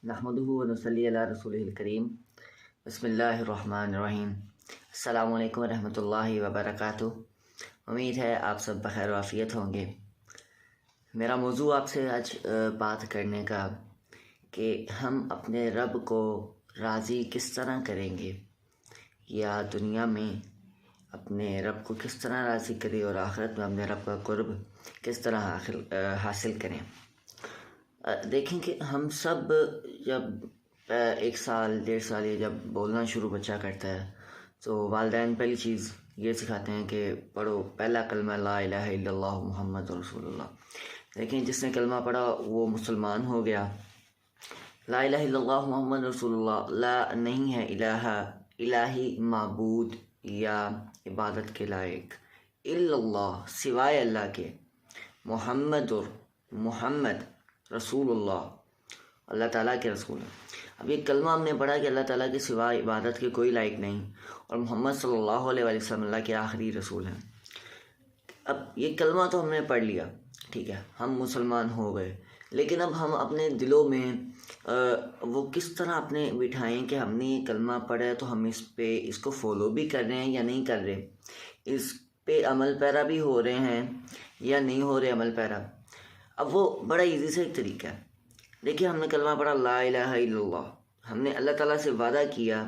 نحمده ونصلی علی رسولہ الکریم بسم اللہ الرحمن الرحیم۔ السلام علیکم ورحمۃ اللہ وبرکاتہ۔ امید ہے آپ سب بخیر و عافیت ہوں گے۔ میرا موضوع آپ سے آج بات کرنے کا کہ ہم اپنے رب کو راضی کس طرح کریں گے، یا دنیا میں اپنے رب کو کس طرح راضی کریں اور آخرت میں اپنے رب کا قرب کس طرح حاصل کریں۔ دیکھیں کہ ہم سب جب 1 سال 1.5 سال یا جب بولنا شروع بچہ کرتا ہے تو والدین پہلی چیز یہ سکھاتے ہیں کہ پڑھو پہلا کلمہ لا الہ الا اللہ محمد رسول اللہ۔ لیکن جس نے کلمہ پڑھا وہ مسلمان ہو گیا۔ لا الہ الا اللہ محمد رسول اللہ، لا نہیں ہے الہی معبود یا عبادت کے لائق، الا اللہ سوائے اللہ کے، محمد رسول اللہ، اللہ تعالیٰ کے رسول ہیں۔ اب یہ کلمہ ہم نے پڑھا کہ اللہ تعالیٰ کے سوا عبادت کے کوئی لائق نہیں، اور محمد صلی اللہ علیہ وسلم اللہ کے آخری رسول ہیں۔ اب یہ کلمہ تو ہم نے پڑھ لیا، ٹھیک ہے، ہم مسلمان ہو گئے، لیکن اب ہم اپنے دلوں میں وہ کس طرح اپنے بٹھائیں کہ ہم نے یہ کلمہ پڑھا ہے تو ہم اس کو فالو بھی کر رہے ہیں یا نہیں کر رہے، اس پہ عمل پیرا بھی ہو رہے ہیں یا نہیں ہو رہے عمل پیرا۔ اب وہ بڑا ایزی سے ایک طریقہ ہے۔ دیکھیے، ہم نے کلمہ پڑھا لا الہ الا اللہ، ہم نے اللہ تعالیٰ سے وعدہ کیا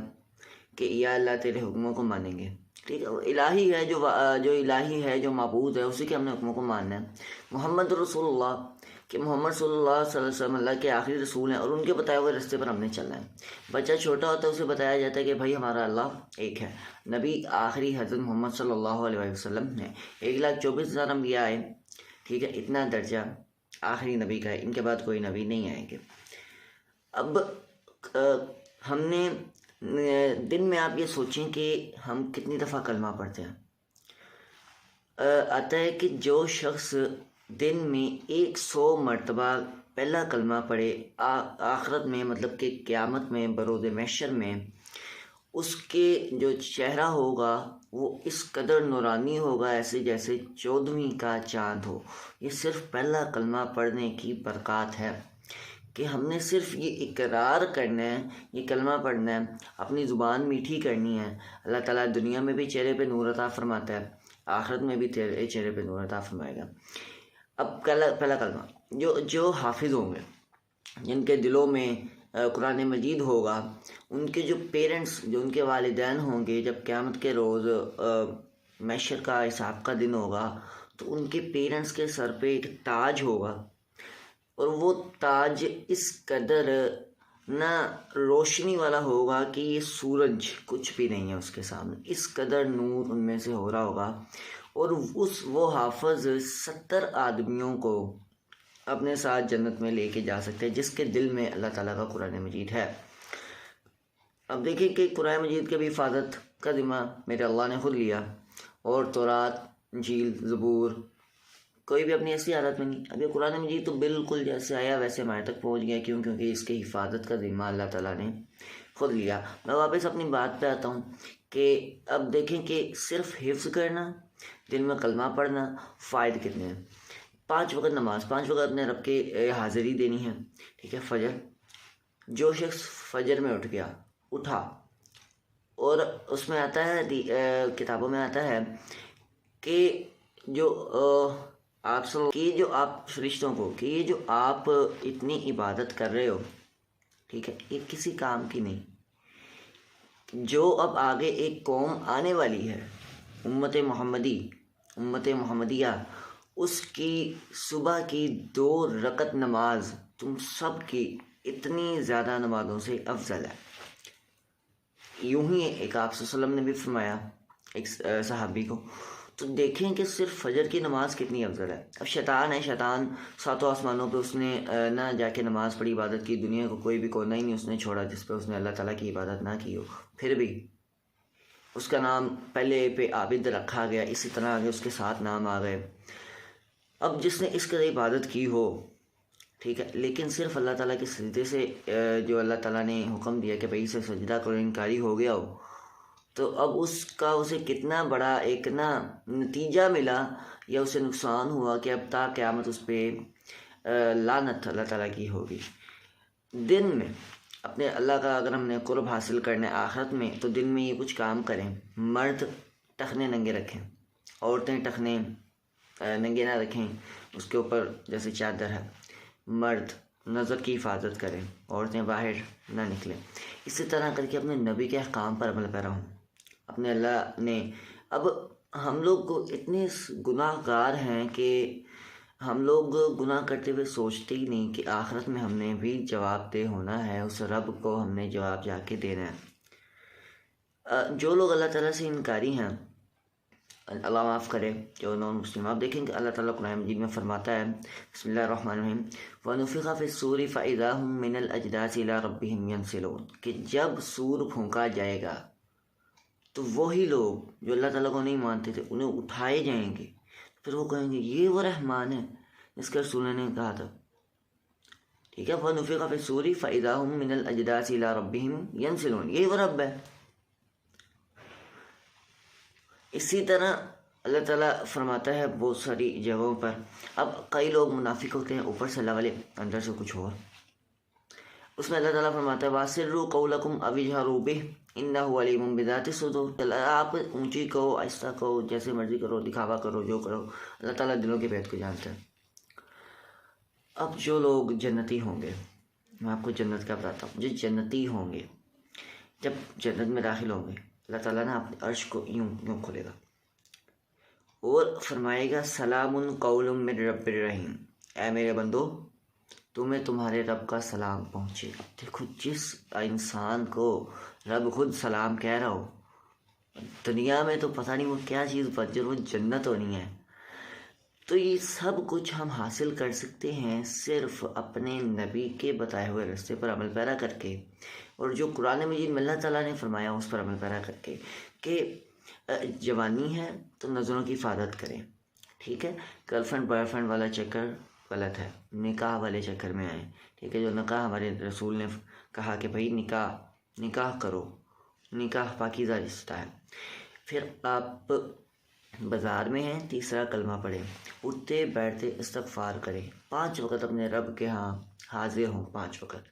کہ یا اللہ تیرے حکموں کو مانیں گے، ٹھیک ہے، الہی ہے جو الہی ہے، جو معبود ہے، اسی کے ہم نے حکموں کو ماننا ہے۔ محمد رسول اللہ، کہ محمد صلی اللہ صلی اللہ علیہ وسلم اللہ کے آخری رسول ہیں، اور ان کے بتائے ہوئے رستے پر ہم نے چلنا ہے۔ بچہ چھوٹا ہوتا ہے، اسے بتایا جاتا ہے کہ بھائی ہمارا اللہ ایک ہے، نبی آخری حضرت محمد صلی اللہ علیہ وسلم ہے، 1,24,000 انبیاء آئے، ٹھیک ہے، اتنا درجہ آخری نبی کا ہے، ان کے بعد کوئی نبی نہیں آئیں گے۔ اب ہم نے دن میں آپ یہ سوچیں کہ ہم کتنی دفعہ کلمہ پڑھتے ہیں۔ آتا ہے کہ جو شخص دن میں 100 مرتبہ پہلا کلمہ پڑھے، آخرت میں مطلب کہ قیامت میں بروز محشر میں اس کے جو چہرہ ہوگا وہ اس قدر نورانی ہوگا، ایسے جیسے 14ویں کا چاند ہو۔ یہ صرف پہلا کلمہ پڑھنے کی برکات ہے کہ ہم نے صرف یہ اقرار کرنا ہے، یہ کلمہ پڑھنا ہے، اپنی زبان میٹھی کرنی ہے۔ اللہ تعالیٰ دنیا میں بھی چہرے پہ نور عطا فرماتا ہے، آخرت میں بھی تیرے چہرے پہ نور عطا فرمائے گا۔ اب پہلا کلمہ جو حافظ ہوں گے، جن کے دلوں میں قرآن مجید ہوگا، ان کے جو پیرنٹس، جو ان کے والدین ہوں گے، جب قیامت کے روز محشر کا حساب کا دن ہوگا تو ان کے پیرنٹس کے سر پہ ایک تاج ہوگا، اور وہ تاج اس قدر نہ روشنی والا ہوگا کہ یہ سورج کچھ بھی نہیں ہے اس کے سامنے، اس قدر نور ان میں سے ہو رہا ہوگا، اور وہ حافظ 70 آدمیوں کو اپنے ساتھ جنت میں لے کے جا سکتے ہیں جس کے دل میں اللہ تعالیٰ کا قرآن مجید ہے۔ اب دیکھیں کہ قرآن مجید کی بھی حفاظت کا ذمہ میرے اللہ نے خود لیا، اور تورات، انجیل، زبور کوئی بھی اپنی ایسی حالت میں نہیں۔ اب یہ قرآن مجید تو بالکل جیسے آیا ویسے ہمارے تک پہنچ گیا، کیونکہ اس کی حفاظت کا ذمہ اللہ تعالیٰ نے خود لیا۔ میں واپس اپنی بات پہ آتا ہوں کہ اب دیکھیں کہ صرف حفظ کرنا، دن میں کلمہ پڑھنا، فائدے کتنے ہیں۔ 5 وقت نماز، 5 وقت اپنے رب کے حاضری دینی ہے، ٹھیک ہے۔ فجر، جو شخص فجر میں اٹھا، اور اس میں آتا ہے، کتابوں میں آتا ہے کہ آپ فرشتوں کو کہ یہ جو آپ اتنی عبادت کر رہے ہو، ٹھیک ہے، یہ کسی کام کی نہیں۔ جو اب آگے ایک قوم آنے والی ہے، امت محمدیہ، اس کی صبح کی 2 رکعت نماز تم سب کی اتنی زیادہ نمازوں سے افضل ہے۔ یوں ہی ایک آپ صلی اللہ علیہ وسلم نے بھی فرمایا ایک صحابی کو۔ تو دیکھیں کہ صرف فجر کی نماز کتنی افضل ہے۔ اب شیطان ہے، شیطان 7 آسمانوں پہ اس نے نہ جا کے نماز پڑھی، عبادت کی، دنیا کو کوئی بھی کونا ہی نہیں اس نے چھوڑا جس پہ اس نے اللہ تعالیٰ کی عبادت نہ کی ہو، پھر بھی اس کا نام پہلے پہ عابد رکھا گیا، اسی طرح آگے اس کے 7 نام آ گئے۔ اب جس نے اس قدر عبادت کی ہو، ٹھیک ہے، لیکن صرف اللہ تعالیٰ کے سجدے سے جو اللہ تعالیٰ نے حکم دیا کہ بھائی اسے سجدہ کرو، انکاری ہو گیا ہو، تو اب اسے کتنا بڑا ایک نتیجہ ملا یا اسے نقصان ہوا کہ اب تا قیامت اس پہ لعنت اللہ تعالیٰ کی ہوگی۔ دن میں اپنے اللہ کا اگر ہم نے قرب حاصل کرنا ہے آخرت میں، تو دن میں یہ کچھ کام کریں۔ مرد ٹخنے ننگے رکھیں، عورتیں ٹخنے ننگے نہ رکھیں، اس کے اوپر جیسے چادر ہے۔ مرد نظر کی حفاظت کریں، عورتیں باہر نہ نکلیں۔ اسی طرح کر کے اپنے نبی کے احکام پر عمل پیرا ہوں۔ اپنے اللہ نے اب ہم لوگ اتنے گناہ گار ہیں کہ ہم لوگ گناہ کرتے ہوئے سوچتے ہی نہیں کہ آخرت میں ہم نے بھی جواب دہ ہونا ہے، اس رب کو ہم نے جواب جا کے دینا ہے۔ جو لوگ اللہ تعالیٰ سے انکاری ہیں، اللہ معاف کرے، جو نان مسلم، آپ دیکھیں کہ اللہ تعالیٰ قرآن مجید میں فرماتا ہے، بسم اللہ الرحمن الرحیم، وَنُفِخَ فِي الصُّورِ فَإِذَا هُم مِّنَ الْأَجْدَاثِ إِلَىٰ رَبِّهِمْ يَنْسِلُونَ، کہ جب سور پھونکا جائے گا تو وہی لوگ جو اللہ تعالیٰ کو نہیں مانتے تھے انہیں اٹھائے جائیں گے، پھر وہ کہیں گے یہ وہ رحمان ہے جس کا رسول نے کہا تھا۔ ٹھیک ہے، وَنُفِخَ فِي الصُّورِ فَإِذَا هُم مِّنَ الْأَجْدَاثِ إِلَىٰ رَبِّهِمْ يَنْسِلُونَ، یہی وہ رب ہے۔ اسی طرح اللہ تعالیٰ فرماتا ہے بہت ساری جگہوں پر، اب کئی لوگ منافق ہوتے ہیں، اوپر سے اللہ والے اندر سے کچھ اور۔ اس میں اللہ تعالیٰ فرماتا ہے وَأَسِرُّوا قَوْلَكُمْ أَوِ اجْهَرُوا بِهِ إِنَّهُ عَلِيمٌ بِذَاتِ الصُّدُورِ، آپ اونچی کہو، آہستہ کہو، جیسے مرضی کرو، دکھاوا کرو، جو کرو، اللہ تعالیٰ دلوں کے بھید کو جانتا ہے۔ اب جو لوگ جنتی ہوں گے، میں آپ کو جنت کا بتاتا ہوں، جو جنتی ہوں گے، جب جنت میں داخل ہوں گے، اللہ تعالیٰ نے اپنے عرش کو یوں کھولے گا اور فرمائے گا سلام قول من رب الرحیم، اے میرے بندو تمہیں تمہارے رب کا سلام پہنچے گا۔ دیکھو، جس انسان کو رب خود سلام کہہ رہا ہو، دنیا میں تو پتہ نہیں وہ کیا چیز بچ، وہ جنت ہونی ہے۔ تو یہ سب کچھ ہم حاصل کر سکتے ہیں صرف اپنے نبی کے بتائے ہوئے راستے پر عمل پیرا کر کے، اور جو قرآن مجید میں اللہ تعالیٰ نے فرمایا اس پر عمل پیرا کر کے، کہ جوانی ہے تو نظروں کی حفاظت کریں۔ ٹھیک ہے، گرل فرینڈ بوائے فرینڈ والا چکر غلط ہے، نکاح والے چکر میں آئیں۔ ٹھیک ہے، جو نکاح ہمارے رسول نے کہا کہ بھائی نکاح کرو، نکاح پاکیزہ رشتہ ہے۔ پھر آپ بازار میں ہیں، تیسرا کلمہ پڑھیں، اٹھتے بیٹھتے استغفار کریں، 5 وقت اپنے رب کے ہاں حاضر ہوں، 5 وقت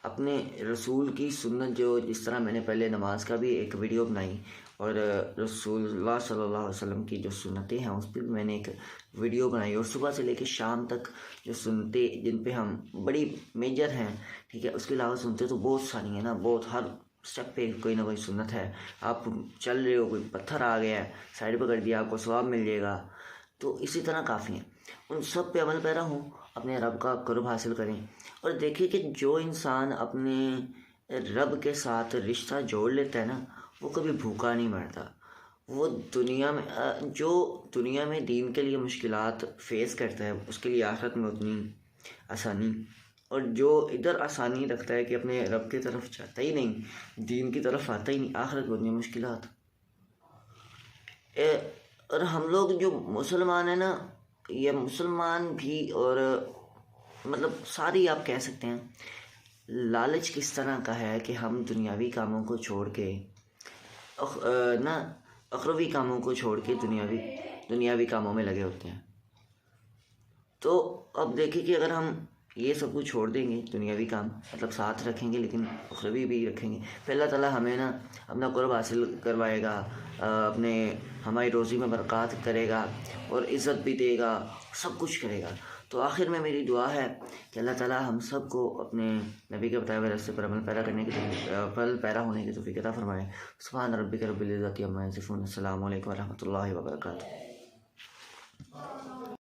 اپنے رسول کی سنت، جو جس طرح میں نے پہلے نماز کا بھی ایک ویڈیو بنائی، اور رسول اللہ صلی اللہ علیہ وسلم کی جو سنتیں ہیں اس پہ بھی میں نے ایک ویڈیو بنائی، اور صبح سے لے کے شام تک جو سنتیں جن پہ ہم بڑی میجر ہیں، ٹھیک ہے، اس کے علاوہ سنتے تو بہت ساری ہیں نا، بہت، ہر اسٹیپ پہ کوئی نہ کوئی سنت ہے۔ آپ چل رہے ہو، کوئی پتھر آ گیا ہے، سائڈ پہ کر دیا، آپ کو ثواب مل جائے گا، تو اسی طرح کافی ہیں۔ ان سب پہ عمل پیرا ہوں، اپنے رب کا قرب حاصل کریں، اور دیکھیں کہ جو انسان اپنے رب کے ساتھ رشتہ جوڑ لیتا ہے نا، وہ کبھی بھوکا نہیں مرتا۔ وہ دنیا میں دین کے لیے مشکلات فیس کرتا ہے، اس کے لیے آخرت میں اتنی آسانی، اور جو ادھر آسانی رکھتا ہے کہ اپنے رب کی طرف جاتا ہی نہیں، دین کی طرف آتا ہی نہیں، آخرت میں اتنی مشکلات۔ اور ہم لوگ جو مسلمان ہیں نا، یہ مسلمان بھی، اور مطلب ساری آپ کہہ سکتے ہیں، لالچ کس طرح کا ہے کہ ہم دنیاوی کاموں کو چھوڑ کے اخروی کاموں کو چھوڑ کے دنیاوی کاموں میں لگے ہوتے ہیں۔ تو اب دیکھیں کہ اگر ہم یہ سب کچھ چھوڑ دیں گے، دنیاوی کام مطلب ساتھ رکھیں گے لیکن اخروی بھی رکھیں گے، پھر اللہ تعالیٰ ہمیں نا اپنا قرب حاصل کروائے گا، ہماری روزی میں برکات کرے گا، اور عزت بھی دے گا، سب کچھ کرے گا۔ تو آخر میں میری دعا ہے کہ اللہ تعالیٰ ہم سب کو اپنے نبی کے بتائے ہوئے راستے پر عمل پیرا ہونے کی توفیق عطا فرمائے۔ سبحان ربک رب العزت عما یصفون، السلام علیکم ورحمۃ اللہ وبرکاتہ۔